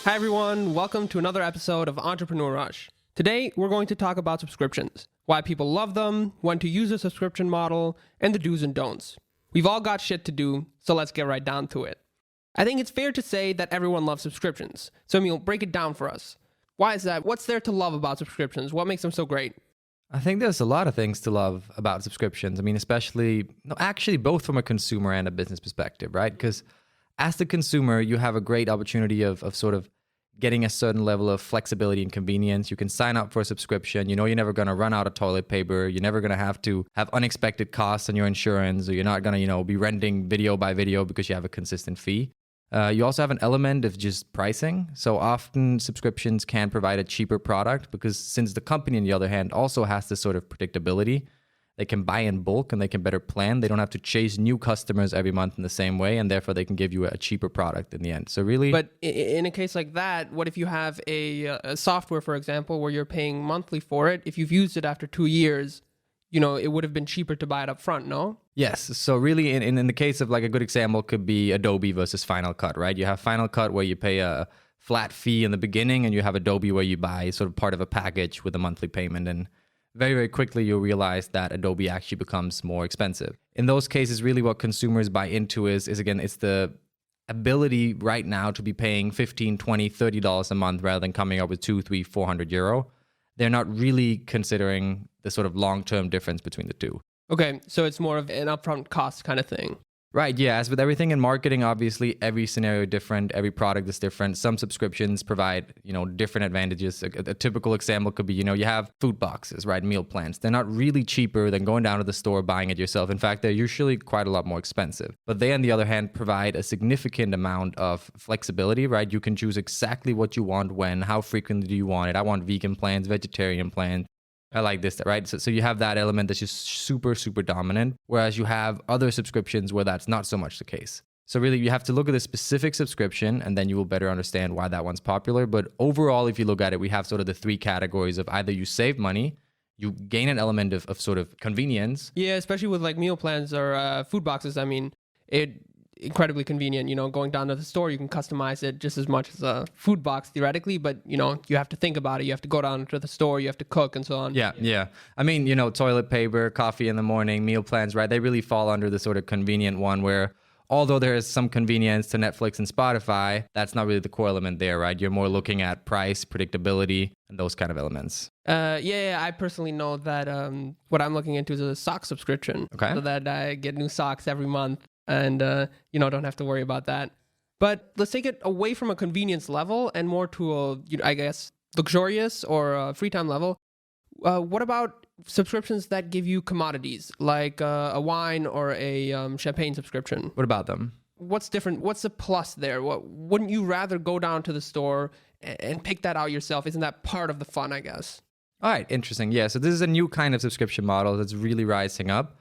Hi everyone, welcome to another episode of Entrepreneur Rush. Today, we're going to talk about subscriptions, why people love them, when to use a subscription model, and the do's and don'ts. We've all got shit to do, so let's get right down to it. I think it's fair to say that everyone loves subscriptions, so Emil, break it down for us. Why is that? What's there to love about subscriptions? What makes them so great? I think there's a lot of things to love about subscriptions. I mean, actually both from a consumer and a business perspective, right? Because as the consumer, you have a great opportunity of sort of getting a certain level of flexibility and convenience. You can sign up for a subscription. You know you're never going to run out of toilet paper. You're never going to have unexpected costs on your insurance, or you're not going to, be renting video by video because you have a consistent fee. You also have an element of just pricing. So often subscriptions can provide a cheaper product because since the company, on the other hand, also has this sort of predictability, they can buy in bulk and they can better plan. They don't have to chase new customers every month in the same way, and therefore they can give you a cheaper product in the end. So really, but in a case like that, what if you have a software, for example, where you're paying monthly for it? If you've used it after 2 years, it would have been cheaper to buy it up front, no? Yes. So really, in the case of like a good example could be Adobe versus Final Cut, right? You have Final Cut where you pay a flat fee in the beginning, and you have Adobe where you buy sort of part of a package with a monthly payment. And very, very quickly, you'll realize that Adobe actually becomes more expensive. In those cases, really what consumers buy into is again, it's the ability right now to be paying $15, $20, $30 a month rather than coming up with 200, 300, 400 euro. They're not really considering the sort of long-term difference between the two. Okay, so it's more of an upfront cost kind of thing. Right, yeah. As with everything in marketing, obviously, every scenario is different. Every product is different. Some subscriptions provide, different advantages. A typical example could be, you have food boxes, right? Meal plans. They're not really cheaper than going down to the store, buying it yourself. In fact, they're usually quite a lot more expensive. But they, on the other hand, provide a significant amount of flexibility, right? You can choose exactly what you want, when, how frequently do you want it. I want vegan plans, vegetarian plans. I like this, right? So you have that element that's just super, super dominant, whereas you have other subscriptions where that's not so much the case. So really, you have to look at the specific subscription, and then you will better understand why that one's popular. But overall, if you look at it, we have sort of the three categories of either you save money, you gain an element of sort of convenience. Yeah, especially with like meal plans or food boxes. I mean, incredibly convenient, going down to the store, you can customize it just as much as a food box theoretically, but you have to think about it. You have to go down to the store, you have to cook and so on. Yeah. I mean, toilet paper, coffee in the morning, meal plans, right? They really fall under the sort of convenient one where although there is some convenience to Netflix and Spotify, that's not really the core element there, right? You're more looking at price, predictability, and those kind of elements. Yeah, I personally know that what I'm looking into is a sock subscription. Okay. So that I get new socks every month and, don't have to worry about that. But let's take it away from a convenience level and more to luxurious or a free time level. What about subscriptions that give you commodities like a wine or a champagne subscription? What about them? What's different? What's the plus there? Wouldn't you rather go down to the store and pick that out yourself? Isn't that part of the fun, I guess? All right, interesting. Yeah, so this is a new kind of subscription model that's really rising up.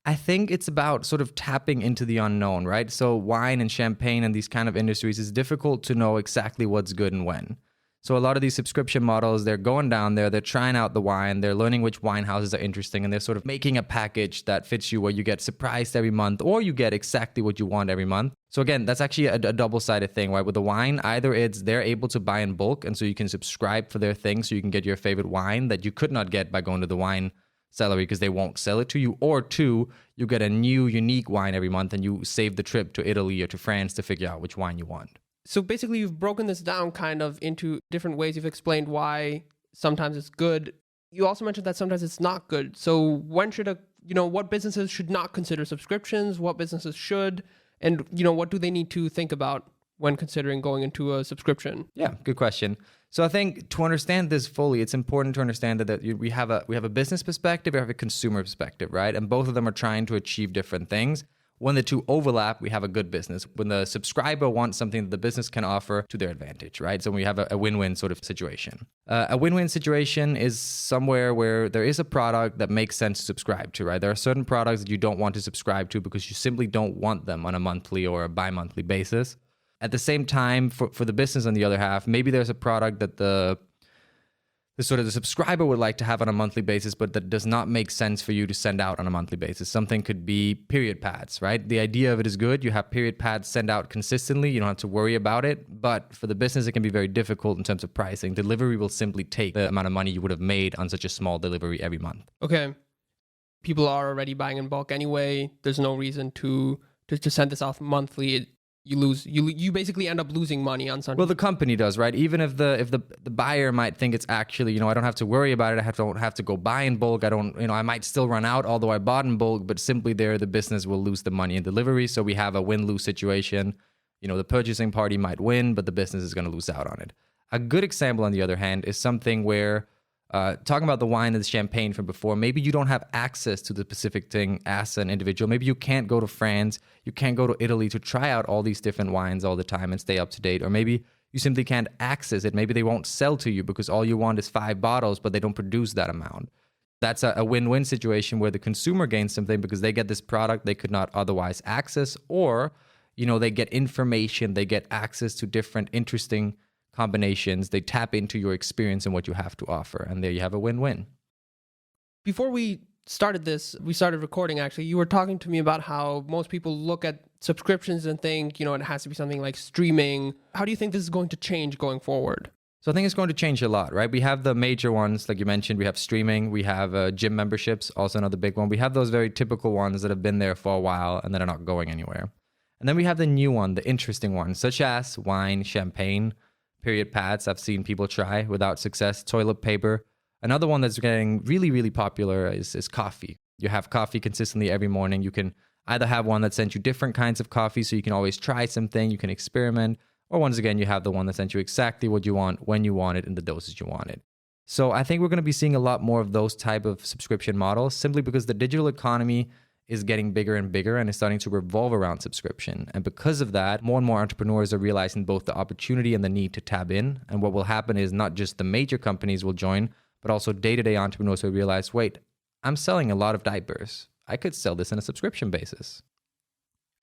I think it's about sort of tapping into the unknown, right? So wine and champagne and these kind of industries, it's difficult to know exactly what's good and when. So a lot of these subscription models, they're going down there, they're trying out the wine, they're learning which wine houses are interesting, and they're sort of making a package that fits you where you get surprised every month or you get exactly what you want every month. So again, that's actually a double-sided thing, right? With the wine, either it's they're able to buy in bulk, and so you can subscribe for their thing so you can get your favorite wine that you could not get by going to the wine salary because they won't sell it to you, or two, you get a new unique wine every month and you save the trip to Italy or to France to figure out which wine you want. So basically you've broken this down kind of into different ways. You've explained why sometimes it's good. You also mentioned that sometimes it's not good. So when should what businesses should not consider subscriptions, what businesses should, and what do they need to think about when considering going into a subscription? Yeah, good question. So I think to understand this fully, it's important to understand that we have a business perspective, we have a consumer perspective, right? And both of them are trying to achieve different things. When the two overlap, we have a good business. When the subscriber wants something that the business can offer to their advantage, right? So we have a win-win sort of situation. A win-win situation is somewhere where there is a product that makes sense to subscribe to, right? There are certain products that you don't want to subscribe to because you simply don't want them on a monthly or a bi-monthly basis. At the same time, for the business on the other half, maybe there's a product that the the subscriber would like to have on a monthly basis, but that does not make sense for you to send out on a monthly basis. Something could be period pads, right? The idea of it is good. You have period pads sent out consistently. You don't have to worry about it. But for the business, it can be very difficult in terms of pricing. Delivery will simply take the amount of money you would have made on such a small delivery every month. Okay. People are already buying in bulk anyway. There's no reason to send this off monthly. You basically end up losing money on something. Well, the company does, right? Even if the buyer might think it's actually, I don't have to worry about it. I don't have to go buy in bulk. I might still run out, although I bought in bulk, but simply the business will lose the money in delivery. So we have a win-lose situation. The purchasing party might win, but the business is going to lose out on it. A good example, on the other hand, is something where talking about the wine and the champagne from before, maybe you don't have access to the specific thing as an individual. Maybe you can't go to France, you can't go to Italy to try out all these different wines all the time and stay up to date. Or maybe you simply can't access it. Maybe they won't sell to you because all you want is 5 bottles, but they don't produce that amount. That's a win-win situation where the consumer gains something because they get this product they could not otherwise access, or, they get information, they get access to different interesting combinations, they tap into your experience and what you have to offer, and there you have a win-win. Before we started recording, actually, you were talking to me about how most people look at subscriptions and think, it has to be something like streaming. How do you think this is going to change going forward? So I think it's going to change a lot, right? We have the major ones, like you mentioned, we have streaming, we have gym memberships, also another big one. We have those very typical ones that have been there for a while and that are not going anywhere. And then we have the new one, the interesting ones, such as wine, champagne, period pads I've seen people try without success, toilet paper. Another one that's getting really, really popular is coffee. You have coffee consistently every morning. You can either have one that sends you different kinds of coffee so you can always try something, you can experiment, or once again, you have the one that sends you exactly what you want, when you want it, in the dosage you want it. So I think we're going to be seeing a lot more of those type of subscription models simply because the digital economy is getting bigger and bigger and is starting to revolve around subscription. And because of that, more and more entrepreneurs are realizing both the opportunity and the need to tab in. And what will happen is not just the major companies will join, but also day-to-day entrepreneurs will realize, wait, I'm selling a lot of diapers. I could sell this on a subscription basis.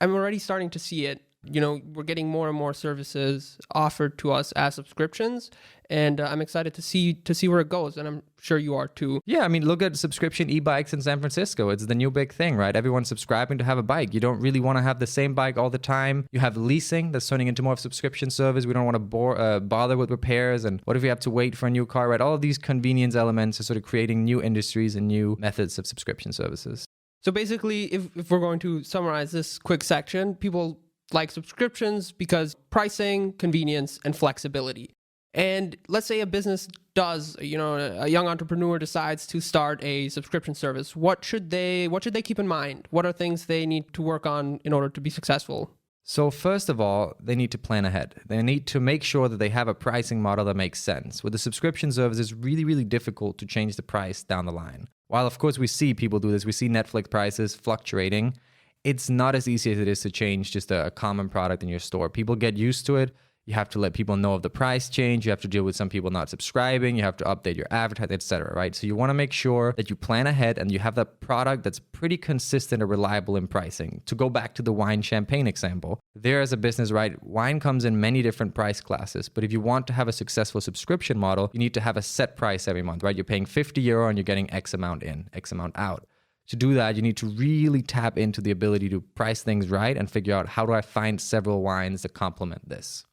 I'm already starting to see it. We're getting more and more services offered to us as subscriptions, and I'm excited to see where it goes, and I'm sure you are too. Yeah, look at subscription e-bikes in San Francisco. It's the new big thing, right? Everyone's subscribing to have a bike. You don't really want to have the same bike all the time. You have leasing that's turning into more of a subscription service. We don't want to bother with repairs, and what if we have to wait for a new car, right? All of these convenience elements are sort of creating new industries and new methods of subscription services. So basically, if we're going to summarize this quick section, people like subscriptions because pricing, convenience, and flexibility. And let's say a business does, a young entrepreneur decides to start a subscription service. What should they keep in mind? What are things they need to work on in order to be successful? So first of all, they need to plan ahead. They need to make sure that they have a pricing model that makes sense. With the subscription service, it's really, really difficult to change the price down the line. While of course we see people do this, we see Netflix prices fluctuating. It's not as easy as it is to change just a common product in your store. People get used to it. You have to let people know of the price change. You have to deal with some people not subscribing. You have to update your advertising, etc. Right? So you want to make sure that you plan ahead and you have that product that's pretty consistent and reliable in pricing. To go back to the wine champagne example, there as a business, right, wine comes in many different price classes. But if you want to have a successful subscription model, you need to have a set price every month, right? You're paying €50 and you're getting X amount in, X amount out. To do that, you need to really tap into the ability to price things right and figure out, how do I find several wines that complement this?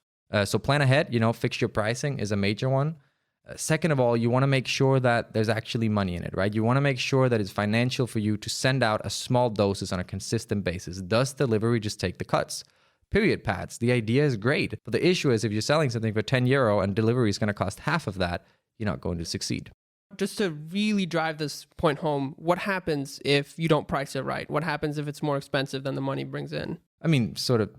So plan ahead, fix your pricing is a major one. Second of all, you want to make sure that there's actually money in it, right? You want to make sure that it's financial for you to send out a small doses on a consistent basis. Does delivery just take the cuts? Period pads. The idea is great, but the issue is if you're selling something for €10 and delivery is going to cost half of that, you're not going to succeed. Just to really drive this point home, what happens if you don't price it right? What happens if it's more expensive than the money brings in? Sort of,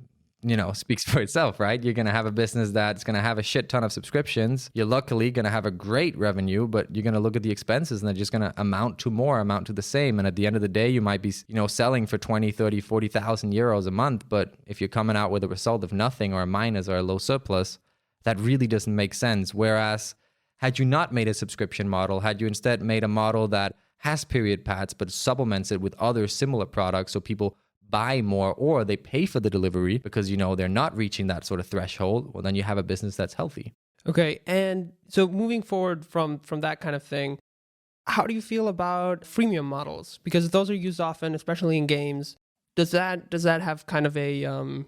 speaks for itself, right? You're going to have a business that's going to have a shit ton of subscriptions. You're luckily going to have a great revenue, but you're going to look at the expenses and they're just going to amount to the same. And at the end of the day, you might be, selling for 20, 30, 40,000 euros a month. But if you're coming out with a result of nothing or a minus or a low surplus, that really doesn't make sense. Whereas had you not made a subscription model, had you instead made a model that has period pads but supplements it with other similar products so people buy more or they pay for the delivery because they're not reaching that sort of threshold, well then you have a business that's healthy. Okay, and so moving forward from that kind of thing, how do you feel about freemium models? Because those are used often, especially in games. Does that have kind of a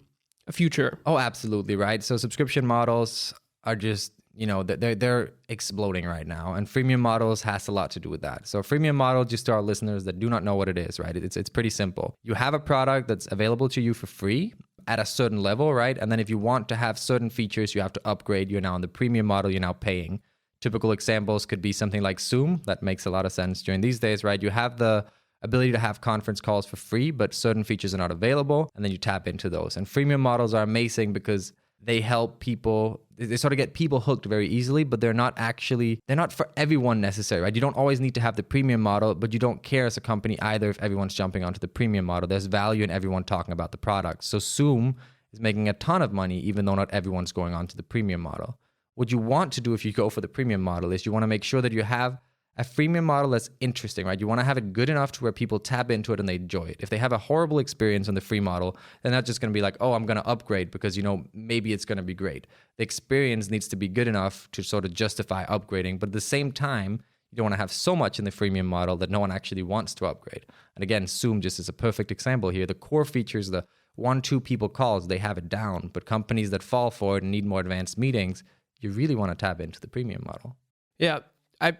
future? Oh, absolutely, right. So subscription models are just, they're exploding right now, and freemium models has a lot to do with that. So a freemium model, just to our listeners that do not know what it is, right? It's pretty simple. You have a product that's available to you for free at a certain level, right? And then if you want to have certain features, you have to upgrade. You're now on the premium model, you're now paying. Typical examples could be something like Zoom. That makes a lot of sense during these days, right? You have the ability to have conference calls for free, but certain features are not available, and then you tap into those. And freemium models are amazing because they help people, they sort of get people hooked very easily, but they're not for everyone necessary, right? You don't always need to have the premium model, but you don't care as a company either if everyone's jumping onto the premium model. There's value in everyone talking about the product. So Zoom is making a ton of money, even though not everyone's going on to the premium model. What you want to do if you go for the premium model is you want to make sure that you have a freemium model that's interesting, right? You want to have it good enough to where people tap into it and they enjoy it. If they have a horrible experience on the free model, then that's just going to be like, oh, I'm going to upgrade because, maybe it's going to be great. The experience needs to be good enough to sort of justify upgrading. But at the same time, you don't want to have so much in the freemium model that no one actually wants to upgrade. And again, Zoom just is a perfect example here. The core features, the 1-2 people calls, they have it down. But companies that fall for it and need more advanced meetings, you really want to tap into the premium model. Yeah. I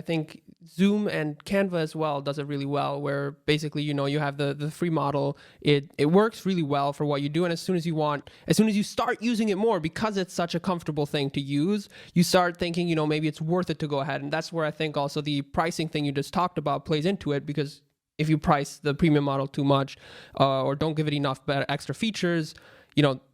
think Zoom and Canva as well does it really well, where basically, you have the free model. It works really well for what you do. And as soon as you start using it more, because it's such a comfortable thing to use, you start thinking, maybe it's worth it to go ahead. And that's where I think also the pricing thing you just talked about plays into it, because if you price the premium model too much, or don't give it enough extra features,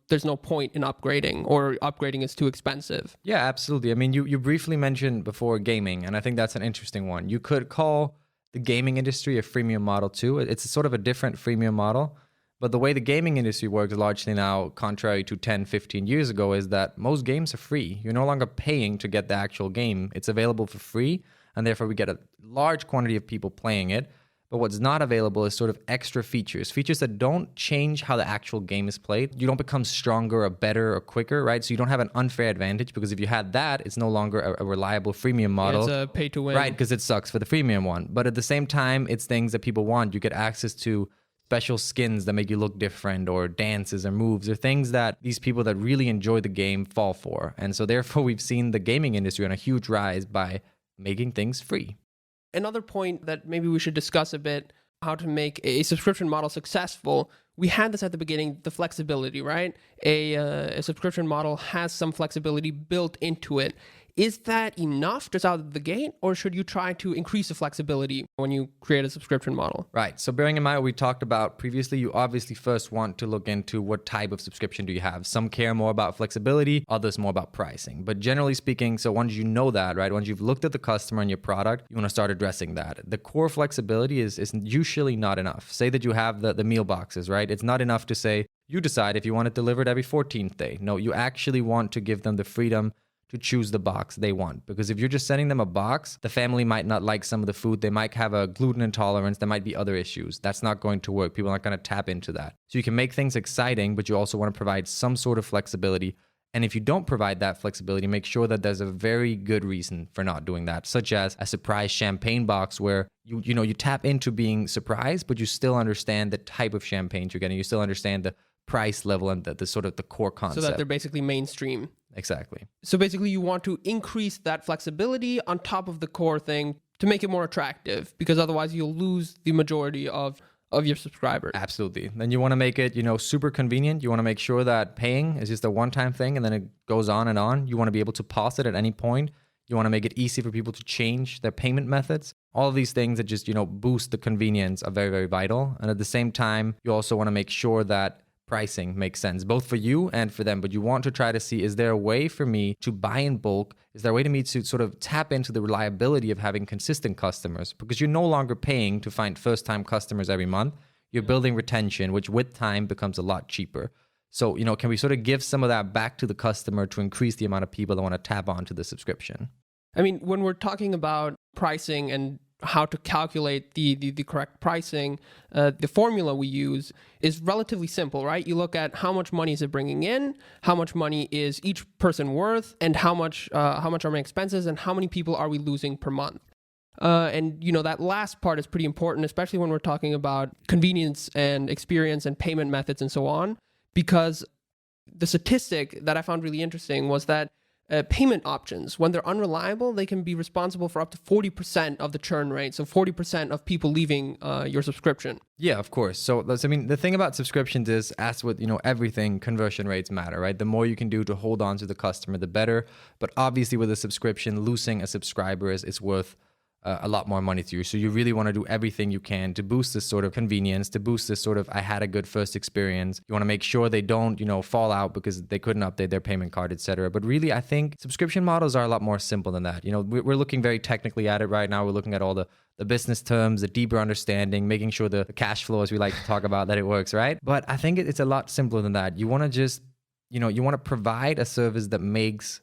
there's no point in upgrading, or upgrading is too expensive. Yeah, absolutely. I mean, you briefly mentioned before gaming, and I think that's an interesting one. You could call the gaming industry a freemium model too. It's sort of a different freemium model, but the way the gaming industry works largely now, contrary to 10, 15 years ago, is that most games are free. You're no longer paying to get the actual game. It's available for free, and therefore we get a large quantity of people playing it. But what's not available is sort of extra features that don't change how the actual game is played. You don't become stronger or better or quicker, right? So you don't have an unfair advantage, because if you had that, it's no longer a reliable freemium model. It's a pay to win. Right, because it sucks for the freemium one. But at the same time, it's things that people want. You get access to special skins that make you look different, or dances or moves, or things that these people that really enjoy the game fall for. And so therefore, we've seen the gaming industry on a huge rise by making things free. Another point that maybe we should discuss a bit, how to make a subscription model successful. We had this at the beginning, the flexibility, right? A subscription model has some flexibility built into it. Is that enough just out of the gate, or should you try to increase the flexibility when you create a subscription model? Right. So bearing in mind what we talked about previously, you obviously first want to look into what type of subscription do you have. Some care more about flexibility, others more about pricing. But generally speaking, so once you know that, right, once you've looked at the customer and your product, you want to start addressing that. The core flexibility is usually not enough. Say that you have the meal boxes, right? It's not enough to say, you decide if you want it delivered every 14th day. No, you actually want to give them the freedom to choose the box they want. Because if you're just sending them a box, the family might not like some of the food. They might have a gluten intolerance. There might be other issues. That's not going to work. People aren't going to tap into that. So you can make things exciting, but you also want to provide some sort of flexibility. And if you don't provide that flexibility, make sure that there's a very good reason for not doing that, such as a surprise champagne box where you tap into being surprised, but you still understand the type of champagne you're getting. You still understand the price level and the sort of the core concept. So that they're basically mainstream. Exactly. So basically you want to increase that flexibility on top of the core thing to make it more attractive, because otherwise you'll lose the majority of your subscribers. Absolutely. Then you want to make it, super convenient. You want to make sure that paying is just a one-time thing and then it goes on and on. You want to be able to pause it at any point. You want to make it easy for people to change their payment methods. All of these things that just, boost the convenience are very, very vital. And at the same time, you also want to make sure that pricing makes sense, both for you and for them. But you want to try to see, is there a way for me to buy in bulk? Is there a way to me to sort of tap into the reliability of having consistent customers? Because you're no longer paying to find first-time customers every month. You're building retention, which with time becomes a lot cheaper. So, can we sort of give some of that back to the customer to increase the amount of people that want to tap onto the subscription? I mean, when we're talking about pricing and how to calculate the correct pricing, the formula we use is relatively simple, right? You look at how much money is it bringing in, how much money is each person worth, and how much are my expenses, and how many people are we losing per month. And that last part is pretty important, especially when we're talking about convenience and experience and payment methods and so on, because the statistic that I found really interesting was that payment options, when they're unreliable, they can be responsible for up to 40% of the churn rate. So 40% of people leaving your subscription. Yeah, of course. So the thing about subscriptions is, as with everything, conversion rates matter, right? The more you can do to hold on to the customer, the better. But obviously, with a subscription, losing a subscriber is worth a lot more money to you. So you really want to do everything you can to boost this sort of convenience, to boost this sort of, I had a good first experience. You want to make sure they don't, fall out because they couldn't update their payment card, etc. But really, I think subscription models are a lot more simple than that. We're looking very technically at it right now. We're looking at all the business terms, the deeper understanding, making sure the cash flow, as we like to talk about, that it works, right? But I think it's a lot simpler than that. You want to just, you want to provide a service that makes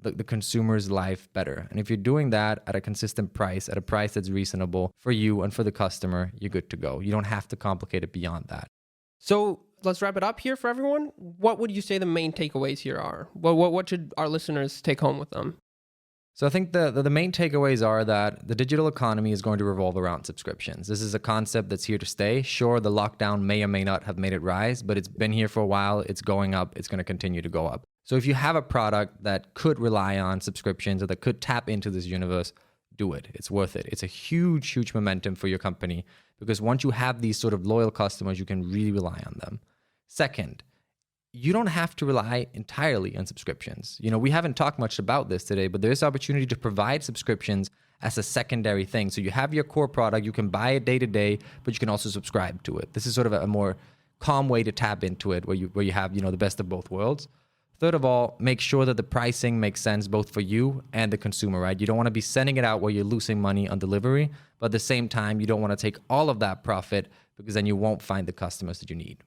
the consumer's life better. And if you're doing that at a consistent price, at a price that's reasonable for you and for the customer, you're good to go. You don't have to complicate it beyond that. So let's wrap it up here for everyone. What would you say the main takeaways here are? What should our listeners take home with them? So I think the main takeaways are that the digital economy is going to revolve around subscriptions. This is a concept that's here to stay. Sure, the lockdown may or may not have made it rise, but it's been here for a while. It's going up. It's going to continue to go up. So if you have a product that could rely on subscriptions or that could tap into this universe, do it. It's worth it. It's a huge, huge momentum for your company, because once you have these sort of loyal customers, you can really rely on them. Second, you don't have to rely entirely on subscriptions. We haven't talked much about this today, but there's opportunity to provide subscriptions as a secondary thing. So you have your core product, you can buy it day to day, but you can also subscribe to it. This is sort of a more calm way to tap into it, where you have, the best of both worlds. Third of all, make sure that the pricing makes sense both for you and the consumer, right? You don't want to be sending it out where you're losing money on delivery, but at the same time, you don't want to take all of that profit, because then you won't find the customers that you need.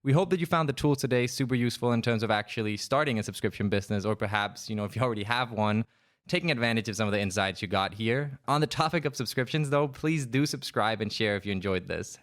We hope that you found the tools today super useful in terms of actually starting a subscription business, or perhaps, if you already have one, taking advantage of some of the insights you got here. On the topic of subscriptions, though, please do subscribe and share if you enjoyed this.